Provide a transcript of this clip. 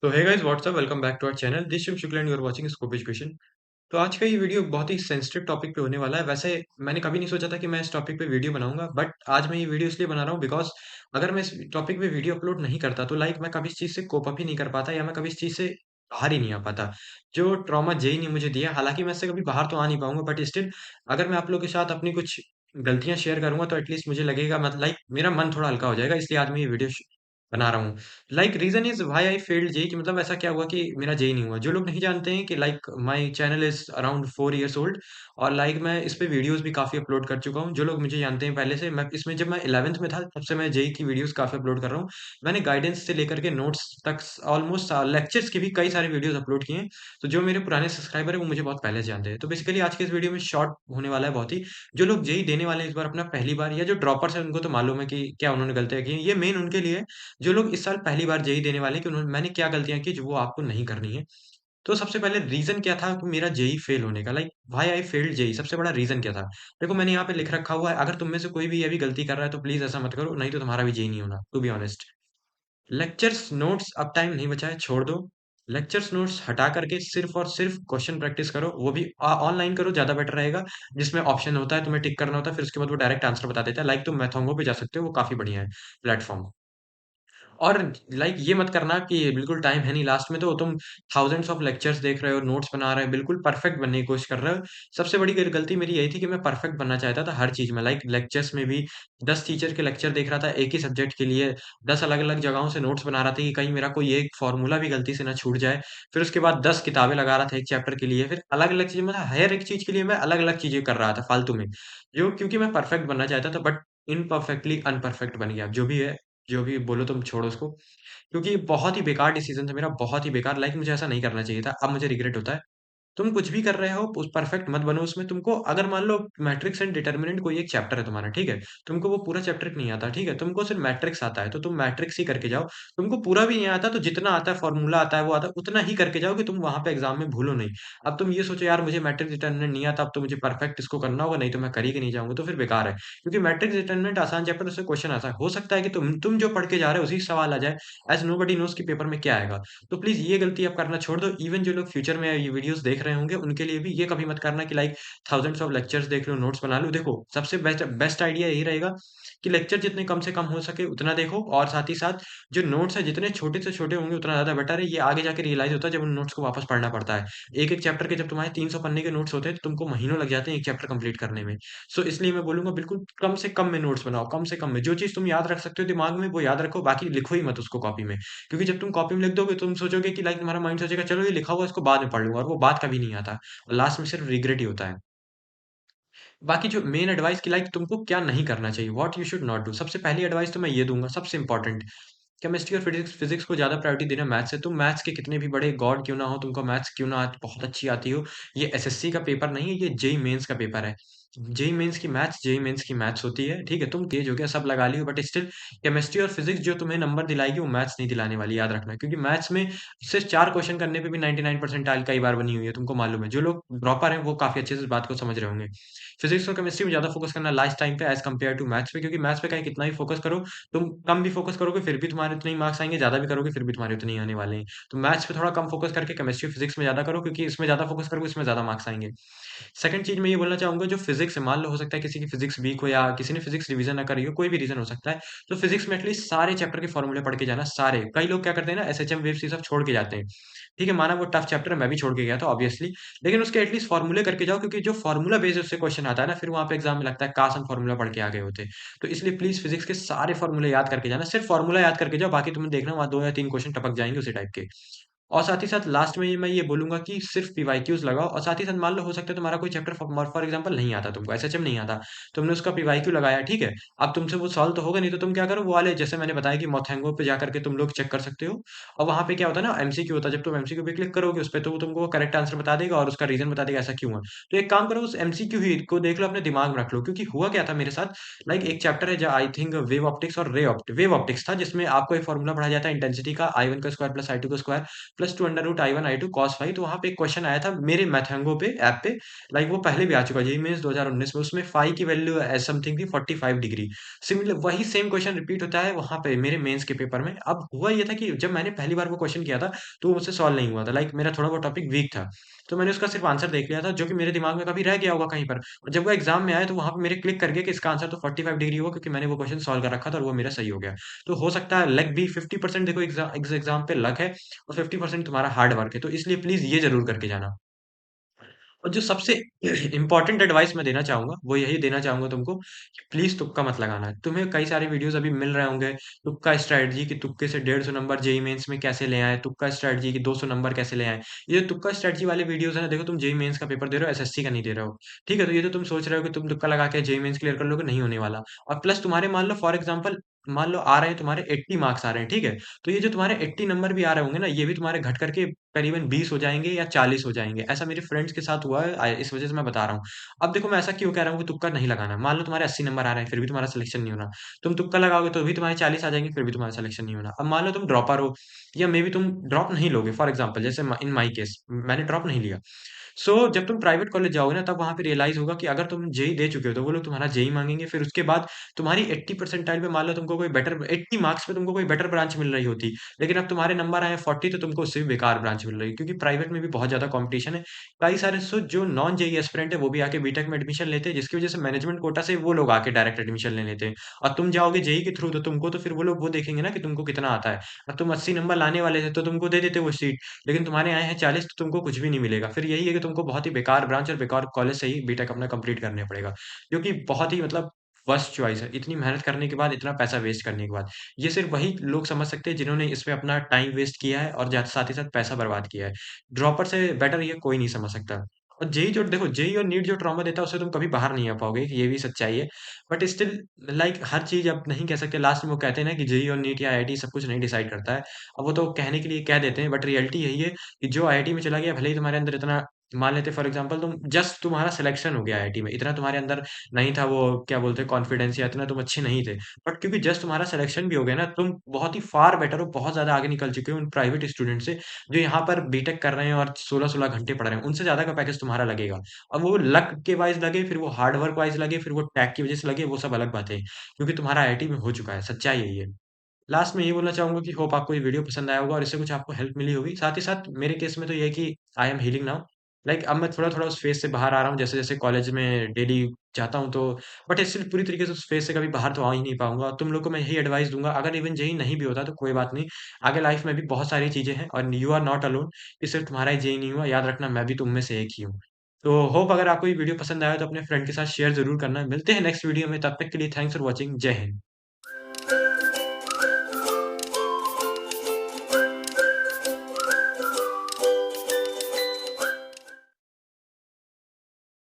तो hey guys what's up welcome back to our channel this Shiv Shukla and you are watching scope education. तो आज का ये वीडियो बहुत ही सेंसिटिव टॉपिक पे होने वाला है। वैसे मैंने कभी नहीं सोचा था कि मैं इस टॉपिक पे वीडियो बनाऊंगा, बट आज मैं ये वीडियो इसलिए बना रहा हूँ बिकॉज अगर मैं इस टॉपिक पे वीडियो अपलोड नहीं करता तो मैं कभी इस चीज से कोप अप ही नहीं कर पाता, या मैं कभी इस चीज से बाहर ही नहीं आ पाता। जो ट्रॉमा जेई ने मुझे दिया, हालांकि मैं इससे कभी बाहर तो आ नहीं पाऊंगा, बट स्टिल अगर मैं आप लोगों के साथ अपनी कुछ गलतियां शेयर करूंगा तो एटलीस्ट मुझे लगेगा, मतलब मेरा मन थोड़ा हल्का हो जाएगा। इसलिए आज मैं ये वीडियो बना रहा हूँ। Reason is why I failed JEE, कि मतलब ऐसा क्या हुआ कि मेरा जेई नहीं हुआ। जो लोग नहीं जानते हैं कि my channel is around 4 years old, और मैं इस पे वीडियोस भी काफी अपलोड कर चुका हूँ। जो लोग मुझे जानते हैं पहले से, मैं इसमें जब मैं 11th में था तब से मैं जेई की वीडियोस काफी अपलोड कर रहा हूँ। मैंने गाइडेंस से लेकर के नोट्स तक ऑलमोस्ट लेक्चर्स की भी कई सारे वीडियोस अपलोड किए हैं। तो जो मेरे पुराने सब्सक्राइबर है वो मुझे बहुत पहले से जानते हैं। तो बेसिकली आज के इस वीडियो में शॉर्ट होने वाला है बहुत ही। जो लोग जेई देने वाले हैं इस बार अपना पहली बार, या जो ड्रॉपर्स है उनको तो मालूम है कि क्या उन्होंने गलतियां की हैं। ये मेन उनके लिए है जो लोग इस साल पहली बार जेईई देने वाले हैं, कि उन्होंने मैंने क्या गलतियाँ की जो वो आपको नहीं करनी है। तो सबसे पहले रीज़न क्या था कि मेरा जेईई फेल होने का, व्हाई आई फेल्ड जेईई, सबसे बड़ा रीज़न क्या था? देखो मैंने यहाँ पे लिख रखा हुआ है, अगर तुम में से कोई भी ये भी गलती कर रहा है तो प्लीज़ ऐसा मत करो, नहीं तो तुम्हारा भी जेईई नहीं होना, to be honest. Lectures, notes, अब टाइम नहीं बचा है, छोड़ दो। लेक्चर्स, नोट्स हटा करके सिर्फ़ और सिर्फ़ क्वेश्चन प्रैक्टिस करो, वो भी ऑनलाइन करो, ज़्यादा बेटर रहेगा। जिसमें ऑप्शन होता है, तुम्हें टिक करना होता है, फिर उसके बाद वो डायरेक्ट आंसर बता देता है। तुम मैथोंगो पे जा सकते हो, वो काफ़ी बढ़िया है प्लेटफ़ॉर्म। और ये मत करना कि बिल्कुल टाइम है नहीं लास्ट में, तो तुम थाउजेंड्स ऑफ लेक्चर्स देख रहे हो, नोट्स बना रहे हो, बिल्कुल परफेक्ट बनने की कोशिश कर रहे हो। सबसे बड़ी गलती मेरी यही थी कि मैं परफेक्ट बनना चाहता था हर चीज़ में। लेक्चर्स में भी 10 टीचर के लेक्चर देख रहा था एक ही सब्जेक्ट के लिए, 10 अलग-अलग जगहों से नोट्स बना रहा था कि कहीं मेरा कोई एक फ़ॉर्मूला भी गलती से ना छूट जाए। फिर उसके बाद 10 किताबें लगा रहा था एक चैप्टर के लिए, फिर अलग-अलग चीज़ें, मतलब हर एक चीज़ के लिए मैं अलग-अलग चीज़ें कर रहा था फालतू में। जो क्योंकि मैं परफेक्ट बनना चाहता था, बट इम्परफेक्टली अनपरफेक्ट बन गया। जो भी है, जो भी बोलो तुम छोड़ो उसको। क्योंकि बहुत ही बेकार डिसीजन था मेरा, बहुत ही बेकार। मुझे ऐसा नहीं करना चाहिए था, अब मुझे रिग्रेट होता है। तुम कुछ भी कर रहे हो उस परफेक्ट मत बनो उसमें। तुमको अगर मान लो मैट्रिक्स एंड डिटर्मिनेंट कोई एक चैप्टर है तुम्हारा, ठीक है? तुमको वो पूरा चैप्टर नहीं आता, ठीक है? तुमको सिर्फ मैट्रिक्स आता है, तो तुम मैट्रिक्स ही करके जाओ। तुमको पूरा भी नहीं आता तो जितना आता है, फॉर्मूला आता है, वो आता है, उतना ही करके जाओ कि तुम वहाँ पे एग्ज़ाम में भूलो नहीं। अब तुम ये सोचो यार मुझे मैट्रिक्स डिटर्मिनेंट नहीं आता, अब तो मुझे परफेक्ट इसको करना होगा, नहीं तो मैं कर ही के नहीं जाऊँगा, तो फिर बेकार है। क्योंकि मैट्रिक्स डिटर्मिनेंट आसान चैप्टर, उससे क्वेश्चन आसान हो सकता है कि तुम जो पढ़ के जा रहे हो उसी से सवाल आ जाए, ऐज़ नोबडी नोज़ कि पेपर में क्या आएगा। तो प्लीज़ ये गलती आप करना छोड़ दो। इवन जो लोग फ्यूचर में ये वीडियोस देख रहे होंगे उनके लिए भी ये कभी मत करना कि थाउजेंड्स ऑफ लेक्चर्स देख लो, नोट्स बना लो। देखो सबसे बेस्ट बेस्ट आइडिया यही रहेगा कि लेक्चर जितने कम से कम हो सके उतना देखो, और साथ ही साथ जो नोट्स है जितने छोटे से छोटे होंगे उतना ज़्यादा बेटर है। ये आगे जाके रियलाइज़ होता है जब उन नोट्स को वापस पढ़ना पड़ता है। एक-एक चैप्टर के जब तुम्हारे 300 पन्ने के नोट्स होते हैं, तो तुमको महीनों लग जाते हैं एक चैप्टर कंप्लीट करने में। सो इसलिए मैं बोलूँगा बिल्कुल कम से कम में नोट्स बनाओ, कम से कम में। जो चीज़ तुम याद रख सकते हो दिमाग में वो याद रखो, बाकी लिखो ही मत उसको कॉपी में। क्योंकि जब तुम कॉपी में लिख दोगे तुम सोचोगे कि तुम्हारा माइंड सोचेगा चलो ये लिखा हुआ है इसको बाद में पढ़ लूँगा, और वो बाद कभी नहीं आता। और लास्ट में सिर्फ रिग्रेट ही होता है। बाकी जो मेन एडवाइस कि तुमको क्या नहीं करना चाहिए, what you should not do. सबसे पहली एडवाइस तो मैं ये दूँगा, सबसे इम्पोर्टेंट, केमिस्ट्री और फिजिक्स को ज़्यादा प्रायोरिटी देना मैथ्स से। तुम मैथ्स के कितने भी बड़े गॉड क्यों ना हो, तुमको मैथ्स क्यों ना बहुत अच्छी आती हो, ये एसएससी का पेपर नहीं है, ये जेईई मेंस का पेपर है। जेईई मेंस की मैथ्स होती है, ठीक है? तुम तेज हो गया, सब लगा लियो, बट स्टिल केमिस्ट्री और फिजिक्स जो तुम्हें नंबर दिलाएगी वो मैथ्स नहीं दिलाने वाली, याद रखना। क्योंकि मैथ्स में सिर्फ 4 क्वेश्चन करने पे भी 99 परसेंटाइल कई बार बनी हुई है, तुमको मालूम है। जो लोग ड्रॉपर हैं वो काफ़ी अच्छे से इस बात को समझ रहे होंगे। फिजिक्स और केमिस्ट्री में ज़्यादा फोकस करना लास्ट टाइम पे एज़ कम्पेयर टू मैथ्स पे, क्योंकि मैथ्स पे चाहे कितना भी फोकस करो, तुम कम भी फोकस करोगे फिर भी तुम्हारे उतने ही मार्क्स आएँगे, ज़्यादा भी करोगे फिर भी तुम्हारे उतने ही आने वाले हैं। तो मैथ्स पे थोड़ा कम फोकस करके केमिस्ट्री, फिजिक्स में ज़्यादा करो, क्योंकि इसमें ज़्यादा फोकस करोगे इसमें ज़्यादा मार्क्स आएँगे। सेकंड चीज़ मैं ये बोलना चाहूँगा, जो फिजिक्स है, मान लो हो सकता है किसी की फिजिक्स वीक हो या किसी ने फिजिक्स रिवीजन ना करी हो, कोई भी रीज़न हो सकता है। तो फिजिक्स में एटलीस्ट सारे चैप्टर के फॉर्मूले पढ़ के जाना, सारे। कई लोग क्या करते हैं ना, एसएचएम, वेव्स ये सब छोड़ के जाते हैं। ठीक है, माना वो टफ चैप्टर है, मैं भी छोड़ के गया था ऑब्वियसली, लेकिन उसके एटलीस्ट फॉर्मूले करके जाओ, क्योंकि जो फॉर्मूला बेस्ड उससे क्वेश्चन आता है ना, फिर वहाँ पे एग्ज़ाम में लगता है काश हम फॉर्मूला पढ़ के आ गए होते। तो इसलिए प्लीज़ फिजिक्स के सारे फॉर्मूले याद करके जाना, सिर्फ फॉर्मूला याद करके जाओ, बाकी तुम्हें देखना वहाँ 2 या 3 क्वेश्चन टपक जाएँगे उसी टाइप के। और साथ ही साथ लास्ट में ये मैं ये बोलूँगा कि सिर्फ पीवाईक्यूज़ लगाओ, और साथ ही साथ मान लो हो सकता है तुम्हारा कोई चैप्टर फॉर एग्ज़ाम्पल नहीं आता तुमको, एसएचएम नहीं आता, तुमने उसका पीवाईक्यू लगाया, ठीक है? अब तुमसे वो सॉल्व तो होगा नहीं, तो तुम क्या करो, वो वाले जैसे मैंने बताया कि मोथेंगो पे जाकर के तुम लोग चेक कर सकते हो। और वहाँ पे क्या होता है ना, एमसीक्यू होता है, जब तुम एमसीक्यू पे क्लिक करोगे उस पे, तो वो तुमको करेक्ट आंसर बता देगा और उसका रीज़न बता देगा ऐसा क्यों है। तो एक काम करो, उस एमसीक्यू ही को देख लो, अपने दिमाग में रख लो, क्योंकि हुआ क्या था मेरे साथ, एक चैप्टर है जो आई थिंक वेव ऑप्टिक्स और वेव ऑप्टिक्स था, जिसमें आपको एक फॉर्मूला पढ़ाया जाता है इंटेंसिटी का, I1 का स्क्वायर प्लस I2 का square. +2 √I1 I2 cos phi. तो वहाँ पे एक क्वेश्चन आया था मेरे मैथंगो पे ऐप पे, लाइक वो पहले भी आ चुका है जेईई मेंस 2019 में, उसमें फाइ की वैल्यू समथिंग थी 45 डिग्री। सिमिलर वही सेम क्वेश्चन रिपीट होता है वहाँ पे मेरे मेंस के पेपर में। अब हुआ ये था कि जब मैंने पहली बार वो क्वेश्चन किया था, तो वो मुझसे सॉल्व नहीं हुआ था, लाइक मेरा थोड़ा बहुत टॉपिक वीक था। तो मैंने उसका सिर्फ आंसर देख लिया था, जो कि मेरे दिमाग में कभी रह गया होगा कहीं पर। और जब वो एग्जाम में आया तो वहाँ पे मेरे क्लिक कर गया कि इसका आंसर तो 45 डिग्री होगा, क्योंकि मैंने वो क्वेश्चन सॉल्व कर रखा था और वो मेरा सही हो गया। तो हो सकता है लक भी 50% देखो, एग्जाम पे लक है और 50% तुम्हारा हार्ड वर्क है। तो इसलिए प्लीज़ ये ज़रूर करके जाना। और जो सबसे इम्पोर्टेंट एडवाइस मैं देना चाहूँगा, वो यही देना चाहूँगा तुमको कि प्लीज़ तुक्का मत लगाना। तुम्हें कई सारे वीडियोज़ अभी मिल रहे होंगे, तुक्का स्ट्रैटेजी कि तुक्के से 150 नंबर जेईई मेंस में कैसे ले आएँ, तुक्का स्ट्रैटेजी कि 200 नंबर कैसे ले आएँ। ये जो तुक्का स्ट्रैटेजी वाले वीडियोज़ हैं ना, देखो तुम जेईई मेंस का पेपर दे रहे हो, एसएससी का नहीं दे रहे हो। ठीक है? तो ये तो तुम सोच रहे हो कि तुम तुक्का लगा के जेईई मेंस क्लियर कर लोगे, नहीं होने वाला। और प्लस तुम्हारे मान लो फॉर एग्ज़ाम्पल मान लो आ रहे हैं तुम्हारे 80 मार्क्स आ रहे हैं, ठीक है? तो ये जो तुम्हारे 80 नंबर भी आ रहे होंगे ना, ये भी तुम्हारे घट करके करीबन 20 हो जाएँगे या 40 हो जाएँगे। ऐसा मेरे फ्रेंड्स के साथ हुआ है, इस वज़ह से मैं बता रहा हूँ। अब देखो मैं ऐसा क्यों कह रहा हूँ कि तुक्का नहीं लगाना। मान लो तुम्हारे 80 नंबर आ रहे हैं, फिर भी तुम्हारा सिलेक्शन नहीं होना। तुम तुक्का लगाओगे तो भी तुम्हारे 40 आ जाएँगे, फिर भी तुम्हारा सिलेक्शन नहीं होना। अब मान लो तुम ड्रॉपर हो या मे बी तुम ड्रॉप नहीं लोगे, फॉर एग्ज़ाम्पल जैसे इन माय केस मैंने ड्रॉप नहीं लिया। जब तुम प्राइवेट कॉलेज जाओगे ना, तब वहाँ पे रियलाइज़ होगा कि अगर तुम जेईई दे चुके हो, तो वो लोग तुम्हारा जेईई माँगेंगे, फिर उसके बाद तुम्हारी 80 परसेंटाइल पे मान लो तुमको कोई बेटर 80 मार्क्स पे तुमको कोई बेटर ब्रांच मिल रही होती, लेकिन अब तुम्हारे नंबर आए हैं 40, तो तुमको उससे भी बेकार ब्रांच मिल रही है, क्योंकि प्राइवेट में भी बहुत ज़्यादा कॉम्पिटिशन है। कई सारे जो नॉन जेईई एस्पिरेंट है, वो भी आके बीटेक में एडमिशन लेते हैं, जिसकी वज़ह से मैनेजमेंट कोटा से वो लोग आके डायरेक्ट एडमिशन ले लेते हैं। और तुम जाओगे जेईई के थ्रू, तो तुमको तो फिर वो लोग वो देखेंगे ना कि तुमको कितना आता है। और तुम 80 नंबर लाने वाले थे, तो तुमको दे देते वो सीट। लेकिन तुम्हारे आए हैं 40, तो तुमको कुछ भी नहीं मिलेगा। फिर यही है कि तुमको बहुत ही बेकार ब्रांच और बेकार कॉलेज से ही बीटेक अपना कंप्लीट करना पड़ेगा, जो कि बहुत ही मतलब वर्स्ट चॉइस है। इतनी मेहनत करने के बाद, इतना पैसा वेस्ट करने के बाद। ये सिर्फ़ वही लोग समझ सकते हैं जिन्होंने इसमें अपना टाइम वेस्ट किया है और साथ ही साथ पैसा बर्बाद किया है। ड्रॉपर से बेटर ये कोई नहीं समझ सकता। और जेईई जो देखो, जेईई और नीट जो ट्रॉमा देता है, उससे तुम कभी बाहर नहीं आ पाओगे, ये भी सच्चाई है। बट स्टिल लाइक हर चीज़ अब नहीं कह सकते। लास्ट में वो कहते हैं ना कि जेईई और नीट या आईआईटी सब कुछ नहीं डिसाइड करता है। अब वो तो कहने के लिए कह देते हैं, बट रियलिटी यही है कि जो आईआईटी में चला गया, भले ही तुम्हारे अंदर इतना मान लेते फॉर एग्जांपल तुम जस्ट तुम्हारा सिलेक्शन हो गया आईआईटी में, इतना तुम्हारे अंदर नहीं था वो क्या बोलते हैं कॉन्फिडेंस, या इतना तुम अच्छे नहीं थे। बट क्योंकि जस्ट तुम्हारा सिलेक्शन भी हो गया ना, तुम बहुत ही फार बेटर हो, बहुत ज़्यादा आगे निकल चुके हो उन प्राइवेट स्टूडेंट से, जो यहाँ पर बीटेक कर रहे हैं और 16-16 घंटे पढ़ रहे हैं। उनसे ज़्यादा का पैकेज तुम्हारा लगेगा। अब वो लक के वाइज़ लगे, फिर वो हार्ड वर्क वाइज़ लगे, फिर वो टैग की वज़ह से लगे, वो सब अलग बात है। क्योंकि तुम्हारा आईआईटी में हो चुका है, सच्चाई यही है। लास्ट में ये बोलना चाहूँगा कि होप आपको ये वीडियो पसंद आया होगा और इससे कुछ आपको हेल्प मिली होगी। साथ ही साथ मेरे केस में तो ये है कि I am healing now. Like अब मैं थोड़ा-थोड़ा उस फ़ेज़ से बाहर आ रहा हूँ, जैसे-जैसे कॉलेज में डेली जाता हूँ, तो बट स्टिल पूरी तरीके से उस फ़ेज़ से कभी बाहर तो आ ही नहीं पाऊँगा। तुम लोग को मैं यही एडवाइस दूँगा, अगर इवन जेईई नहीं भी होता तो कोई बात नहीं। आगे लाइफ़ में भी बहुत सारी चीज़ें हैं और यू आर नॉट अलोन, कि सिर्फ़ तुम्हारा ही जेईई नहीं हुआ, याद रखना मैं भी तुम में से एक ही हूँ। तो होप अगर आपको ये वीडियो पसंद आया तो अपने फ्रेंड के साथ शेयर ज़रूर करना। मिलते हैं नेक्स्ट वीडियो में, तब तक के लिए थैंक्स फॉर वॉचिंग। जय हिंद।